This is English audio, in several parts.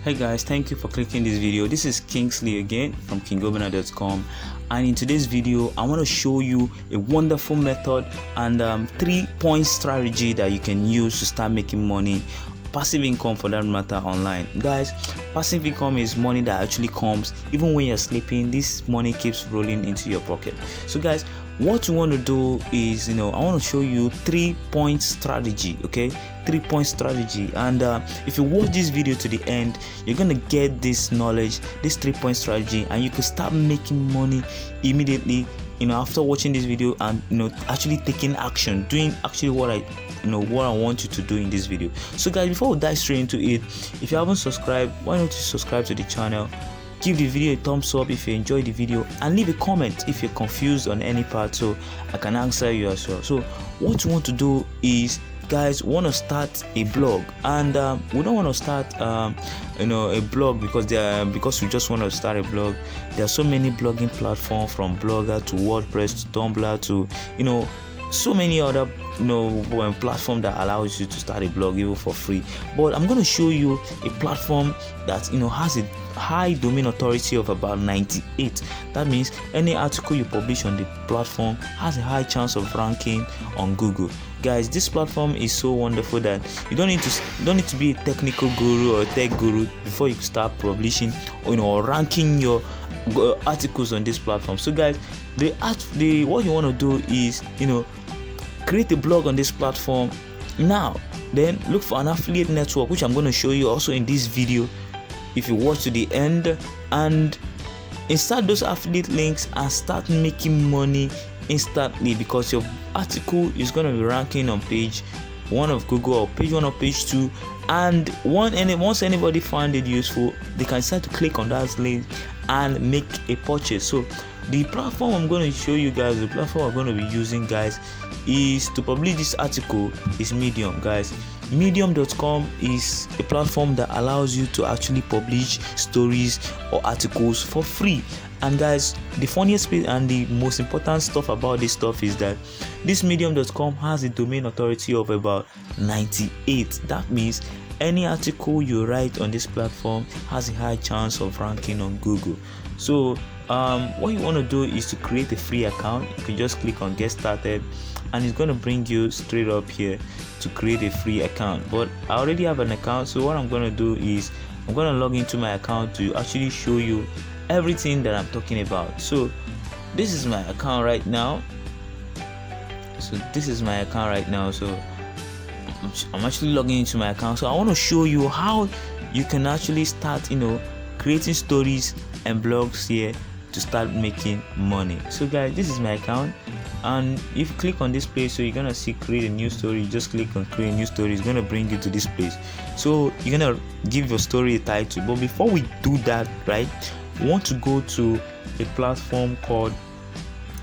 Hey guys, thank you for clicking this video. This is Kingsley again from Obinnar.com, and in today's video I want to show you a wonderful method and 3-point strategy that you can use to start making money, passive income for that matter, online. Guys, passive income is money that actually comes even when you're sleeping. This money keeps rolling into your pocket. So guys, what you want to do is, I want to show you 3-point strategy. Okay, 3-point strategy, and if you watch this video to the end, you're gonna get this knowledge, this 3-point strategy, and you can start making money immediately, after watching this video, and actually taking action, doing actually what I want you to do in this video. So guys, before we dive straight into it, if you haven't subscribed, why don't you subscribe to the channel, give the video a thumbs up if you enjoyed the video, and leave a comment if you're confused on any part so I can answer you as well. So what you want to do is, guys, want to start a blog, and we don't want to start a blog because we just want to start a blog. There are so many blogging platforms, from Blogger to WordPress to Tumblr to so many other platform that allows you to start a blog even for free. But I'm going to show you a platform that has a high domain authority of about 98. That means any article you publish on the platform has a high chance of ranking on Google. Guys, this platform is so wonderful that you don't need to be a technical guru or a tech guru before you start publishing or ranking your articles on this platform. So guys, what you want to do is create a blog on this platform now. Then look for an affiliate network, which I'm going to show you also in this video if you watch to the end, and insert those affiliate links and start making money instantly, because your article is going to be ranking on page 1 of Google or page 1 or page 2, and once anybody find it useful, they can start to click on that link and make a purchase. So the platform I'm going to show you guys, the platform I'm going to be using, guys, is to publish this article is Medium. Guys, medium.com is a platform that allows you to actually publish stories or articles for free. And guys, the funniest bit and the most important stuff about this stuff is that this medium.com has a domain authority of about 98. That means any article you write on this platform has a high chance of ranking on Google. So what you want to do is to create a free account. You can just click on get started, and it's going to bring you straight up here to create a free account. But I already have an account, so what I'm going to do is I'm going to log into my account to actually show you everything that I'm talking about. So this is my account right now. So I'm actually logging into my account. So I want to show you how you can actually start creating stories and blogs here to start making money. So guys, this is my account, and if you click on this place, so you're gonna see create a new story. You just click on create a new story, it's gonna bring you to this place. So you're gonna give your story a title. But before we do that, right, we want to go to a platform called,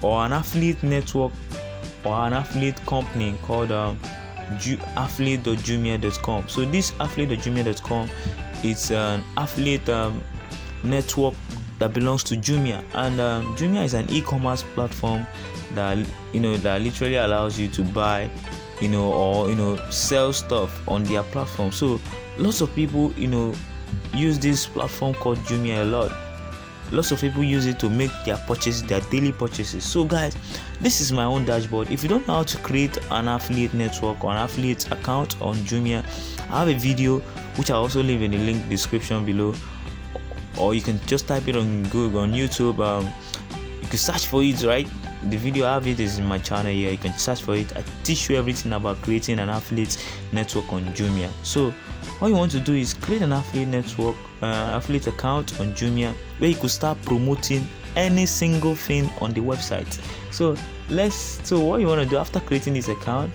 or an affiliate network, or an affiliate company called affiliate.jumia.com. So this affiliate.jumia.com, it's an affiliate network that belongs to Jumia, and Jumia is an e-commerce platform that that literally allows you to buy or sell stuff on their platform. So lots of people use this platform called Jumia a lot. Lots of people use it to make their purchases, their daily purchases. So guys, this is my own dashboard. If you don't know how to create an affiliate network or an affiliate account on Jumia, I have a video which I also leave in the link description below, or you can just type it on Google, on YouTube. You can search for it, right? The video I have it is in my channel here. You can search for it. I teach you everything about creating an affiliate network on Jumia. So all you want to do is create an affiliate network, affiliate account on Jumia, where you could start promoting any single thing on the website. So what you want to do after creating this account,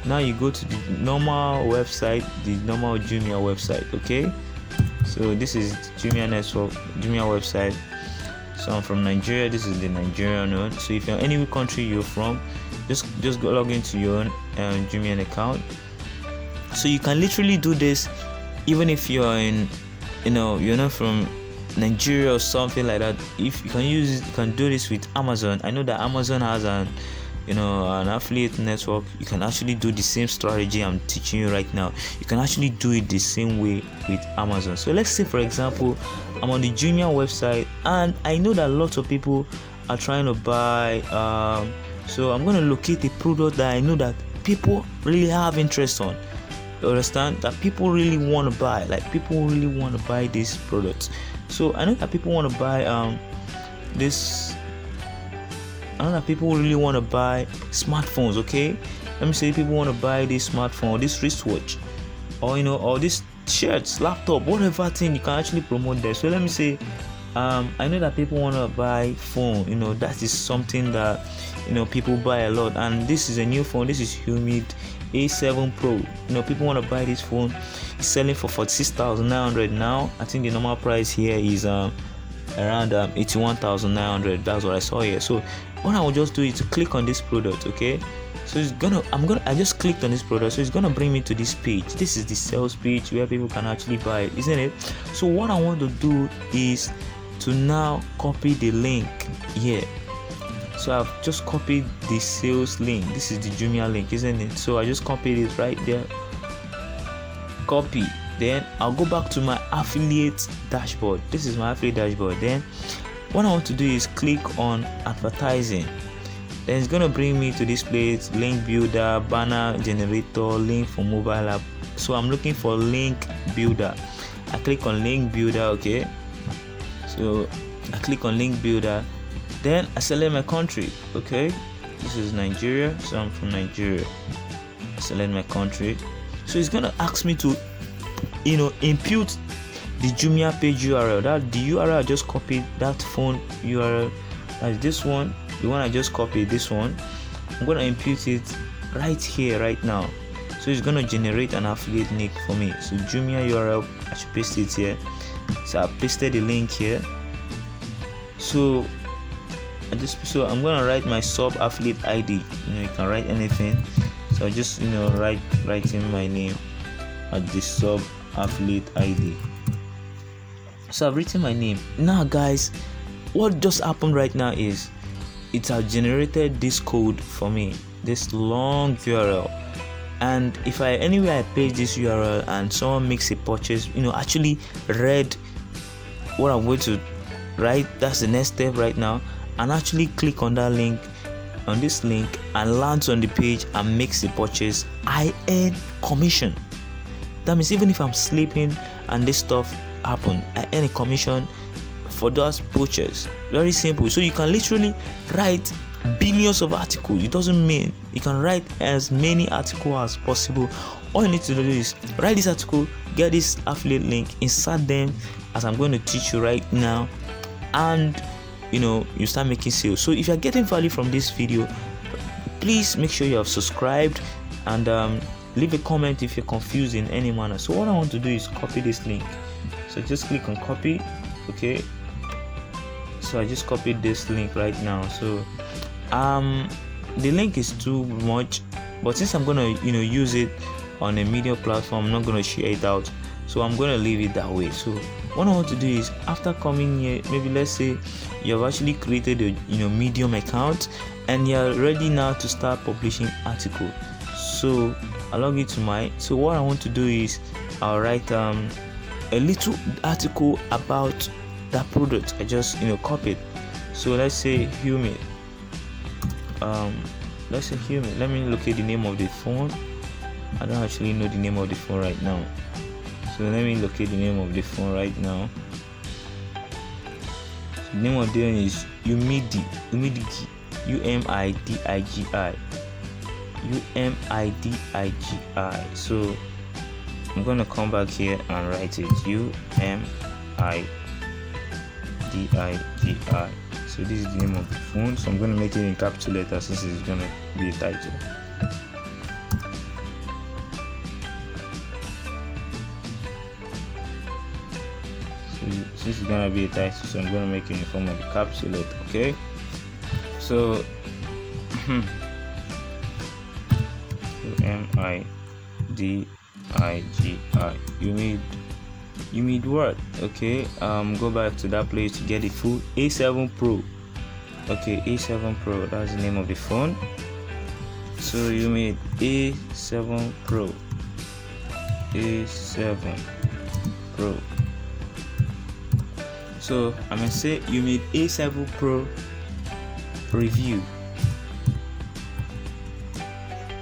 now you go to the normal website, the normal Jumia website. Okay, so this is Jumia network, Jumia website. So I'm from Nigeria. This is the Nigerian one. So if you're any country you're from, just go log into your own Jumia account. So you can literally do this even if you're you're not from Nigeria or something like that. If you can do this with Amazon. I know that Amazon has an affiliate network, you can actually do the same strategy I'm teaching you right now. You can actually do it the same way with Amazon. So let's say, for example, I'm on the Jumia website and I know that lots of people are trying to buy. So I'm going to locate a product that I know that people really have interest on. You understand? That people really want to buy. Like, people really want to buy this product. So I know that people want to buy this. I know that people really want to buy smartphones. Okay, let me say people want to buy this smartphone, or this wristwatch, or or this shirts, laptop, whatever thing you can actually promote there. So let me say, I know that people want to buy phone. That is something that people buy a lot. And this is a new phone. This is Humid A7 Pro. People want to buy this phone. It's selling for 46,900 now. I think the normal price here is around 81,900. That's what I saw here. So what I will just do is to click on this product. Okay, so I just clicked on this product, so it's gonna bring me to this page. This is the sales page where people can actually buy it, isn't it? So what I want to do is to now copy the link here. So I've just copied the sales link. This is the Jumia link, isn't it? So I just copied it right there. Copy. Then I'll go back to my affiliate dashboard. This is my affiliate dashboard. Then what I want to do is click on advertising. Then it's going to bring me to this place: link builder, banner generator, link for mobile app. So I'm looking for link builder. I click on link builder. Okay, so I click on link builder. Then I select my country. Okay, this is Nigeria, so I'm from Nigeria. I select my country. So it's going to ask me to impute the Jumia page URL. That the URL I just copied, that phone URL, that's this one, the one I just copied, this one. I'm gonna impute it right here, right now. So it's gonna generate an affiliate link for me. So Jumia URL, I should paste it here. So I pasted the link here. So I'm gonna write my sub affiliate ID. You can write anything. So I just write in my name at the sub affiliate ID. So I've written my name. Now guys, what just happened right now is it has generated this code for me, this long URL. And if I paste this URL and someone makes a purchase, actually read what I'm going to write, that's the next step right now, and actually click on that link, on this link, and lands on the page and makes the purchase, I earn commission. That means even if I'm sleeping and this stuff happen, I earn a commission for those purchases. Very simple. So you can literally write billions of articles. It doesn't mean you can write as many articles as possible. All you need to do is write this article, get this affiliate link, insert them as I'm going to teach you right now, and you start making sales. So if you're getting value from this video, please make sure you have subscribed and leave a comment if you're confused in any manner. So what I want to do is copy this link. So just click on copy. Okay, so I just copied this link right now. So the link is too much, but since I'm gonna use it on a media platform, I'm not gonna share it out, so I'm gonna leave it that way. So what I want to do is, after coming here, maybe let's say you have actually created a Medium account and you're ready now to start publishing article. So I'll log into mine. So what I want to do is I'll write a little article about that product I just copied. So let's say Humid. Let's say Humid. Let me locate the name of the phone. I don't actually know the name of the phone right now. So let me locate the name of the phone right now. The name of the phone is Umidi. UMIDIGI. UMIDIGI. So I'm gonna come back here and write it UMIDIGI. So this is the name of the phone. So I'm gonna make it in capital letters since it's gonna be a title. Since it's gonna be a title, so I'm gonna make it in the form of a capital letter. Okay. So UMIDIGI. You need what? Okay. Go back to that place to get the full A7 Pro. Okay, A7 Pro. That's the name of the phone. So you made A7 Pro. A7 Pro. So I'm gonna say you made A7 Pro review.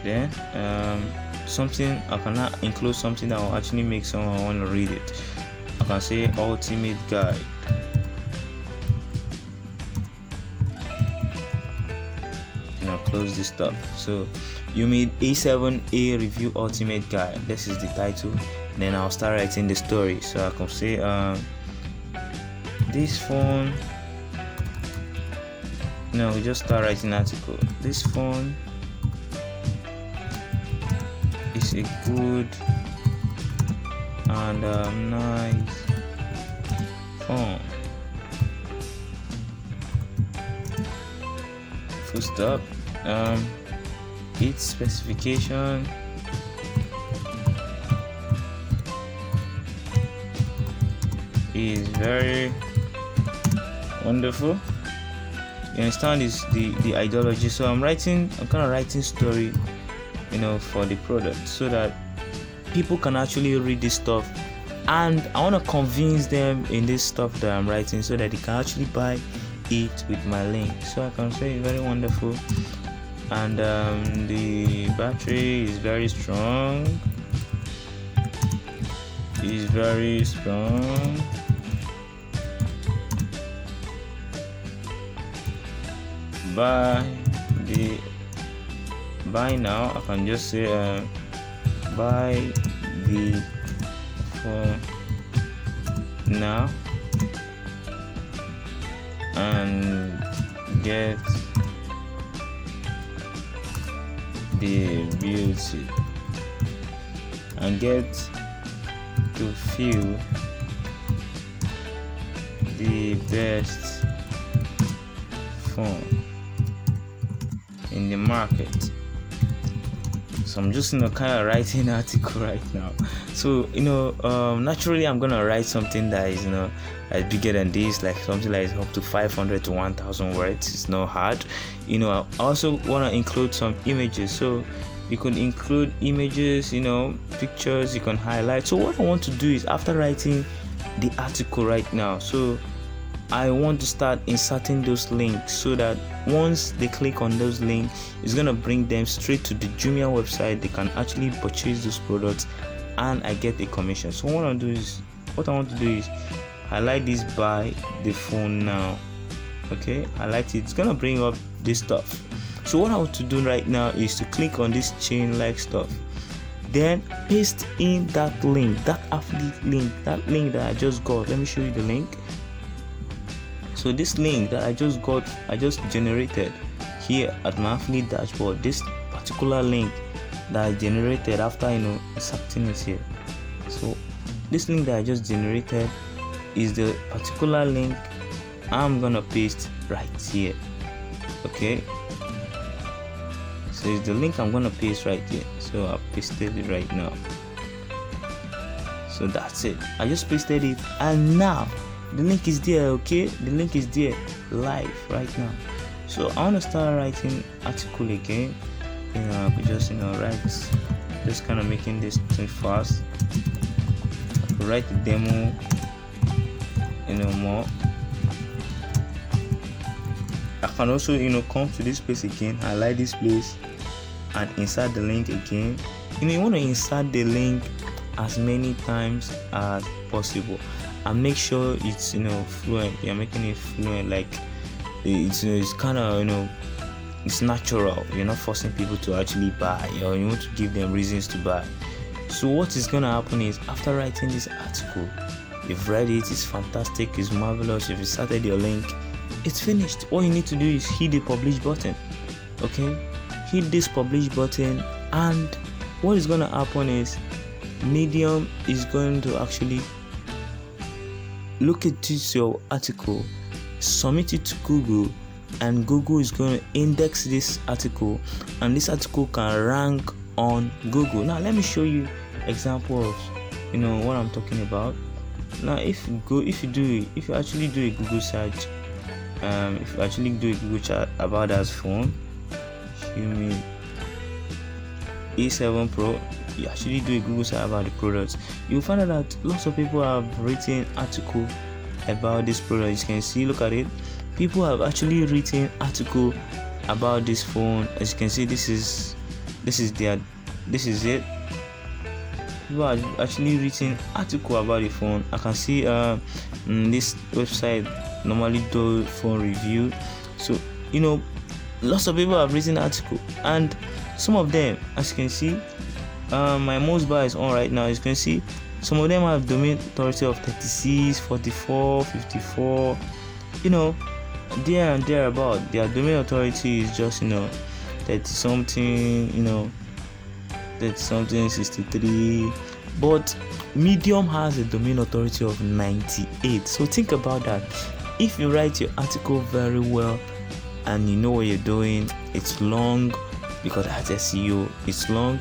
Then something I cannot include something that will actually make someone want to read it. I can say ultimate guide. Now close this stuff. So you made A7A review ultimate guide. This is the title. Then I'll start writing the story. So I can say this phone. No, we just start writing article. This phone is a good and nice phone. Full stop. Its specification is very wonderful. You understand is the ideology. So I'm kind of writing story, for the product, so that people can actually read this stuff, and I want to convince them in this stuff that I'm writing, so that they can actually buy it with my link. So I can say it's very wonderful, and the battery is very strong. Buy now. I can just say buy the phone now and get the beauty and get to feel the best phone in the market. So I'm just kind of writing an article right now. So naturally I'm gonna write something that is like bigger than this, like something like up to 500 to 1000 words. It's not hard. I also want to include some images, so you can include images, pictures you can highlight. So what I want to do is, after writing the article right now, so I want to start inserting those links, so that once they click on those links, it's gonna bring them straight to the Jumia website. They can actually purchase those products and I get a commission. So what I want to do is highlight this, buy the phone now. Okay, highlight it. It's gonna bring up this stuff. So what I want to do right now is to click on this chain like stuff, then paste in that link, that affiliate link, that link that I just got. Let me show you the link. So this link that I just generated here at my affiliate dashboard, this particular link that I generated after inserting it here. So this link that I just generated is the particular link I'm gonna paste right here. Okay, so it's the link I'm gonna paste right here. So I pasted it right now. So that's it. I just pasted it, and now the link is there. Okay, the link is there live right now. So I want to start writing article again. I could just write, just kind of making this thing fast. I could write the demo more. I can also come to this place again, highlight this place and insert the link again. You want to insert the link as many times as possible, and make sure it's fluent. You're making it fluent, like it's kind of it's natural. You're not forcing people to actually buy, or you want to give them reasons to buy. So what is gonna happen is, after writing this article, you've read it, it's fantastic, it's marvelous, you've inserted your link, it's finished. All you need to do is hit the publish button. Okay, hit this publish button, and what is gonna happen is, Medium is going to actually look at this your article, submit it to Google, and Google is going to index this article, and this article can rank on Google. Now let me show you example of what I'm talking about. Now if you actually do a Google search, if you actually do a Google search about that phone, A7 Pro, you actually do a Google search about the products, you'll find out that lots of people have written article about this product. You can see, look at it, people have actually written article about this phone. As you can see, this is it. People have actually written article about the phone. I can see this website normally do phone review, so lots of people have written article, and some of them, as you can see, my most buy is on right now. As you can see, some of them have domain authority of 36, 44, 54, there and there about. Their domain authority is just 30 something, 30 something, 63, but Medium has a domain authority of 98. So think about that. If you write your article very well and you know what you're doing, it's long, because that's SEO, it's long.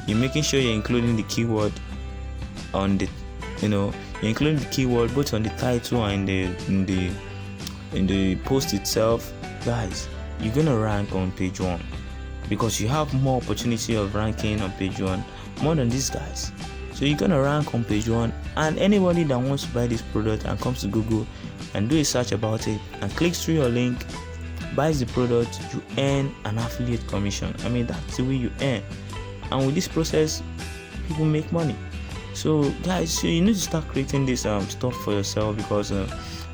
You're making sure you're including the keyword on the you're including the keyword both on the title and in the post itself. Guys, you're gonna rank on page 1, because you have more opportunity of ranking on page 1 more than these guys. So you're gonna rank on page 1, and anybody that wants to buy this product and comes to Google and do a search about it and clicks through your link, buys the product, you earn an affiliate commission. I mean, that's the way you earn. And with this process, people make money. So guys, so you need to start creating this stuff for yourself, because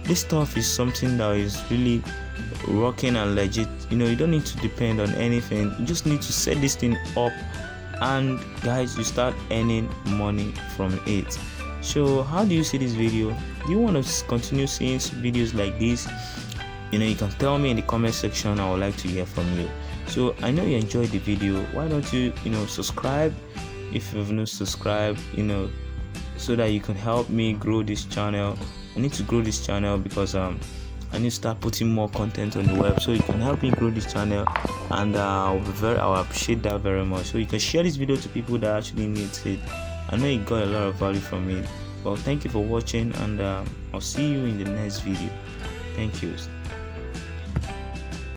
this stuff is something that is really working and legit. You don't need to depend on anything. You just need to set this thing up, and guys, you start earning money from it. So how do you see this video? Do you want to continue seeing videos like this? You can tell me in the comment section. I would like to hear from you. So I know you enjoyed the video. Why don't you subscribe if you've not subscribed, so that you can help me grow this channel. I need to grow this channel because I need to start putting more content on the web, so you can help me grow this channel, and I'll appreciate that very much. So you can share this video to people that actually needs it. I know you got a lot of value from it. Well, thank you for watching, and I'll see you in the next video. Thank you.